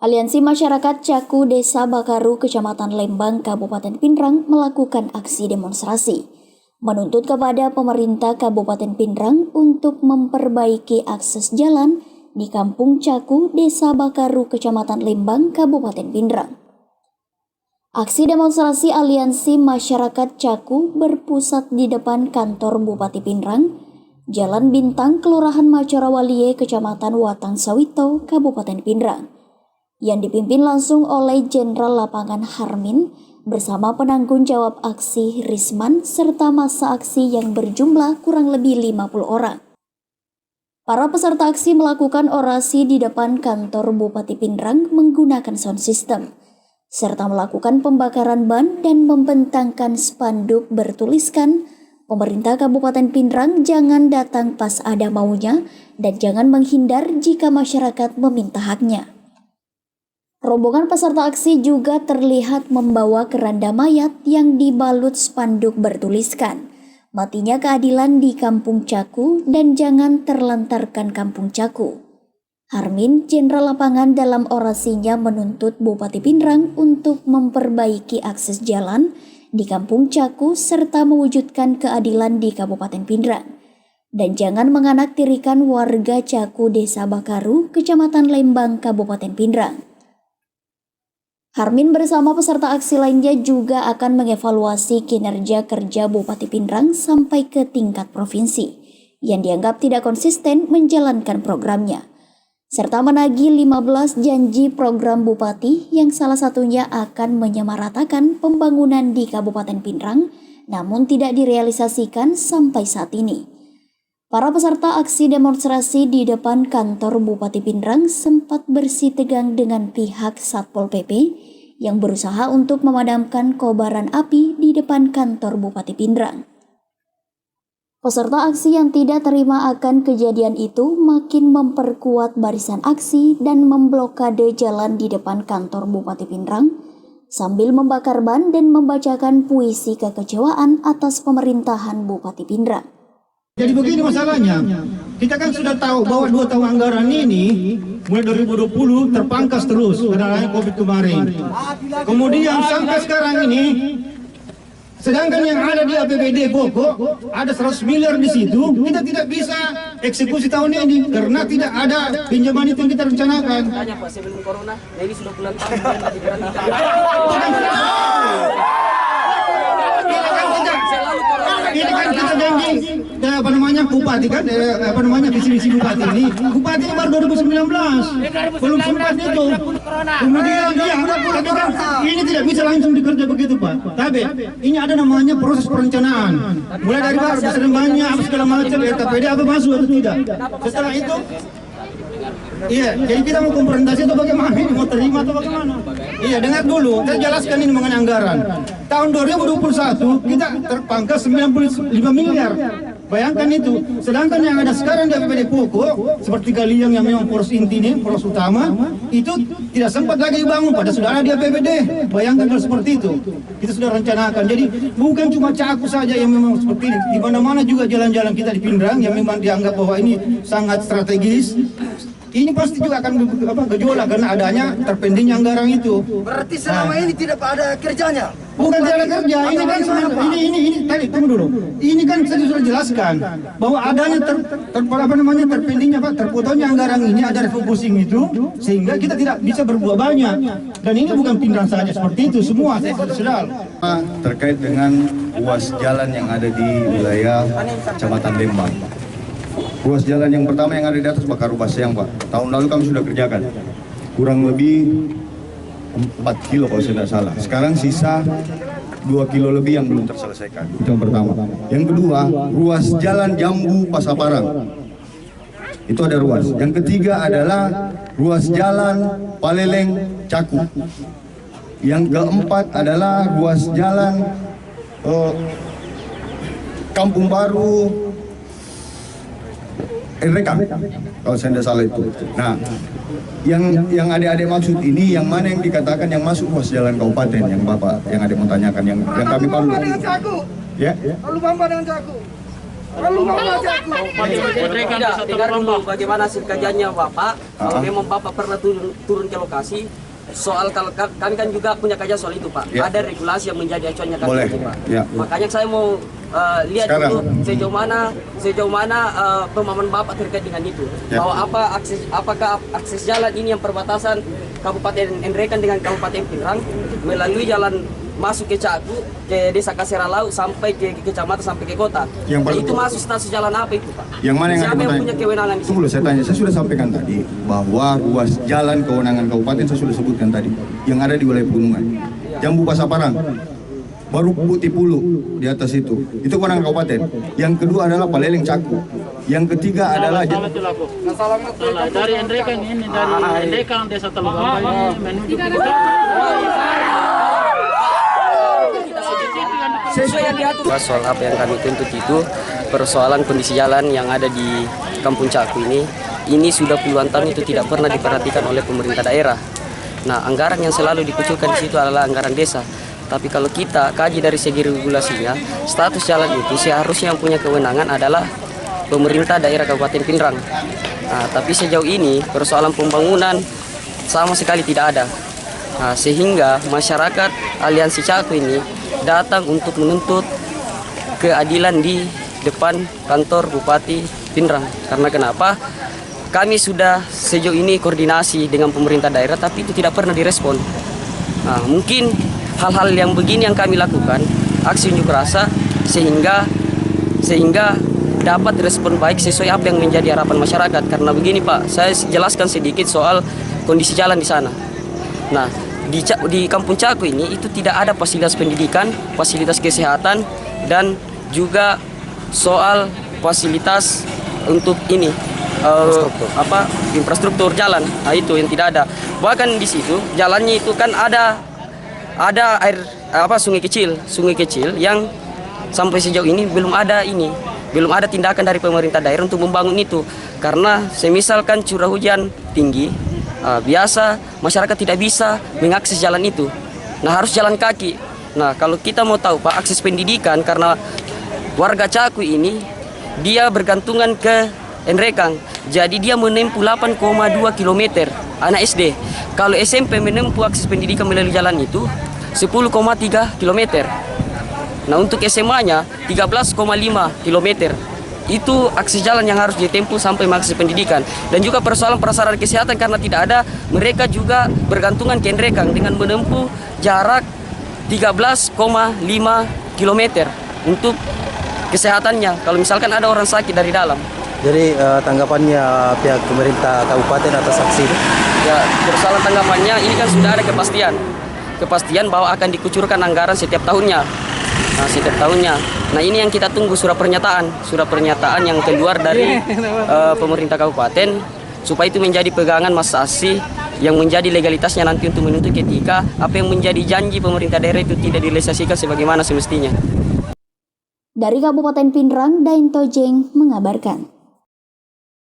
Aliansi Masyarakat Caku Desa Bakaru, Kecamatan Lembang, Kabupaten Pindrang melakukan aksi demonstrasi, menuntut kepada pemerintah Kabupaten Pindrang untuk memperbaiki akses jalan di Kampung Caku Desa Bakaru, Kecamatan Lembang, Kabupaten Pindrang. Aksi demonstrasi Aliansi Masyarakat Caku berpusat di depan kantor Bupati Pindrang, Jalan Bintang, Kelurahan Macorawalie, Kecamatan Watang Sawito, Kabupaten Pindrang, yang dipimpin langsung oleh Jenderal Lapangan Harmin bersama penanggung jawab aksi Risman serta massa aksi yang berjumlah kurang lebih 50 orang. Para peserta aksi melakukan orasi di depan kantor Bupati Pindrang menggunakan sound system, serta melakukan pembakaran ban dan membentangkan spanduk bertuliskan, "Pemerintah Kabupaten Pindrang jangan datang pas ada maunya dan jangan menghindar jika masyarakat meminta haknya." Rombongan peserta aksi juga terlihat membawa keranda mayat yang dibalut spanduk bertuliskan, "Matinya keadilan di Kampung Caku dan jangan terlantarkan Kampung Caku." Harmin, Jenderal Lapangan, dalam orasinya menuntut Bupati Pindrang untuk memperbaiki akses jalan di Kampung Caku serta mewujudkan keadilan di Kabupaten Pindrang, dan jangan menganaktirikan warga Caku Desa Bakaru, Kecamatan Lembang, Kabupaten Pindrang. Harmin bersama peserta aksi lainnya juga akan mengevaluasi kinerja kerja Bupati Pindrang sampai ke tingkat provinsi yang dianggap tidak konsisten menjalankan programnya, serta menagih 15 janji program Bupati yang salah satunya akan menyamaratakan pembangunan di Kabupaten Pindrang namun tidak direalisasikan sampai saat ini. Para peserta aksi demonstrasi di depan kantor Bupati Pindrang sempat bersitegang dengan pihak Satpol PP yang berusaha untuk memadamkan kobaran api di depan kantor Bupati Pindrang. Peserta aksi yang tidak terima akan kejadian itu makin memperkuat barisan aksi dan memblokade jalan di depan kantor Bupati Pindrang sambil membakar ban dan membacakan puisi kekecewaan atas pemerintahan Bupati Pindrang. Jadi begini masalahnya, kita kan sudah tahu bahwa 2 tahun anggaran ini mulai 2020 terpangkas terus karena COVID kemarin. Kemudian sampai sekarang ini, sedangkan yang ada di APBD pokok ada 100 miliar di situ, kita tidak bisa eksekusi tahun ini karena tidak ada pinjaman itu yang kita rencanakan. Tanya Pak, sebelum corona, ini sudah bulan tahun. Ini kan kita janji bupati kan visi bupati ini baru 2019 belum sempat itu, kemudian tapi kan ini tidak bisa langsung dikerja begitu Pak, tapi ini ada namanya proses perencanaan mulai dari dasar banyak apa segala macam RKPD apa masuk atau tidak. Setelah itu iya, jadi kita mau konfrontasi atau bagaimana? Ini mau terima atau bagaimana? Iya, dengar dulu, saya jelaskan ini mengenai anggaran. Tahun 2021 kita terpangkas 95 miliar. Bayangkan itu. Sedangkan yang ada sekarang di APBD pokok, seperti Galiang yang memang poros inti ini, poros utama, itu tidak sempat lagi dibangun, padahal sudah ada di APBD. Bayangkan kalau seperti itu. Kita sudah rencanakan. Jadi bukan cuma Caku saja yang memang seperti ini. Di mana-mana juga jalan-jalan kita di Pindrang yang memang dianggap bahwa ini sangat strategis. Ini pasti juga akan gejolak karena adanya terpendingnya anggaran itu. Berarti selama ini tidak ada kerjanya? Bukan tidak ada kerja, ini kan ini tadi tunggu dulu. Ini kan saya sudah jelaskan bahwa adanya terpendingnya terpotongnya anggaran ini, ada refocusing itu sehingga kita tidak bisa berbuat banyak. Dan ini bukan Pindrang saja seperti itu, semua saya sudah. Terkait dengan ruas jalan yang ada di wilayah Kecamatan Lembang. Ruas jalan yang pertama yang ada di atas Bakaru Baseang Pak, tahun lalu kami sudah kerjakan kurang lebih 4 kilo kalau saya tidak salah. Sekarang sisa 2 kilo lebih yang belum terselesaikan. Itu yang pertama. Yang kedua, ruas jalan Jambu Pasaparang, itu ada ruas. Yang ketiga adalah ruas jalan Paleleng Caku. Yang keempat adalah ruas jalan Kampung Baru Rekang, kalau saya tidak salah itu. Nah, yang adik-adik maksud ini, yang mana yang dikatakan yang masuk ruas jalan kabupaten, yang Bapak, yang adik mau tanyakan, yang kami perlu. Dengan Caku. Ya. Lalu Bamba dengan Caku. Tidak, dengar dulu bagaimana hasil kajiannya Bapak. Kalau memang Bapak pernah turun ke lokasi, soal kalau kami kan juga punya kajian soal itu Pak. Ya. Ada regulasi yang menjadi acuannya kami Boleh. Pak. Ya. Makanya saya mau lihat Sekarang. dulu sejauh mana pemahaman Bapak terkait dengan itu. Ya. Bahwa apakah akses jalan ini yang perbatasan Kabupaten Nrekan dengan Kabupaten Pinrang melalui jalan masuk ke Caku, ke Desa Kaseralau sampai ke kecamatan sampai ke kota. Yang Nah, paling- itu masuk status jalan apa itu Pak? Yang mana yang Siapa ada yang punya kewenangan di Tunggu situ? dulu, saya tanya. Saya sudah sampaikan tadi bahwa ruas jalan kewenangan kabupaten saya sudah sebutkan tadi yang ada di wilayah pegunungan. Jambu Pasaparang, baru Putih Pulu di atas itu kewenangan kabupaten. Yang kedua adalah Paleleng Caku. Yang ketiga adalah Salah dari Nrekan ini, dari Nrekan Desa Teluk Gamba ini menuju ke Sesuai yang diatur. Soal apa yang kami tuntut itu persoalan kondisi jalan yang ada di Kampung Caku ini sudah puluhan tahun itu tidak pernah diperhatikan oleh pemerintah daerah. Nah, anggaran yang selalu dikucurkan di situ adalah anggaran desa. Tapi kalau kita kaji dari segi regulasinya, status jalan itu seharusnya yang punya kewenangan adalah pemerintah daerah Kabupaten Pinrang. Nah, tapi sejauh ini persoalan pembangunan sama sekali tidak ada. Nah, sehingga masyarakat Aliansi Caku ini datang untuk menuntut keadilan di depan kantor Bupati Pinrang. Karena kenapa? Kami sudah sejauh ini koordinasi dengan pemerintah daerah, tapi itu tidak pernah direspon. Nah, mungkin hal-hal yang begini yang kami lakukan, aksi unjuk rasa, sehingga dapat respon baik sesuai apa yang menjadi harapan masyarakat. Karena begini Pak, saya jelaskan sedikit soal kondisi jalan di sana. Nah, di Kampung Caku ini itu tidak ada fasilitas pendidikan, fasilitas kesehatan, dan juga soal fasilitas untuk ini infrastruktur jalan. Nah, itu yang tidak ada. Bahkan di situ jalannya itu kan ada air sungai kecil yang sampai sejauh ini belum ada tindakan dari pemerintah daerah untuk membangun itu. Karena semisalkan curah hujan tinggi, biasa masyarakat tidak bisa mengakses jalan itu. Nah, harus jalan kaki. Nah, kalau kita mau tahu Pak, akses pendidikan, karena warga Caku ini dia bergantungan ke Nrekang, jadi dia menempuh 8,2 km anak SD. Kalau SMP menempuh akses pendidikan melalui jalan itu 10,3 km. Nah, untuk SMA-nya 13,5 km. Itu akses jalan yang harus ditempuh sampai mengakses pendidikan. Dan juga persoalan prasarana kesehatan, karena tidak ada, mereka juga bergantungan ke Nrekang dengan menempuh jarak 13,5 km untuk kesehatannya kalau misalkan ada orang sakit dari dalam. Jadi tanggapannya pihak pemerintah kabupaten atas aksi ini? Ya, persoalan tanggapannya ini kan sudah ada kepastian bahwa akan dikucurkan anggaran setiap tahunnya. Nah, ini yang kita tunggu, surat pernyataan yang keluar dari pemerintah kabupaten, supaya itu menjadi pegangan masa aksi yang menjadi legalitasnya nanti untuk menuntut ketika apa yang menjadi janji pemerintah daerah itu tidak direalisasikan sebagaimana semestinya. Dari Kabupaten Pinrang, Dain Tojeng mengabarkan.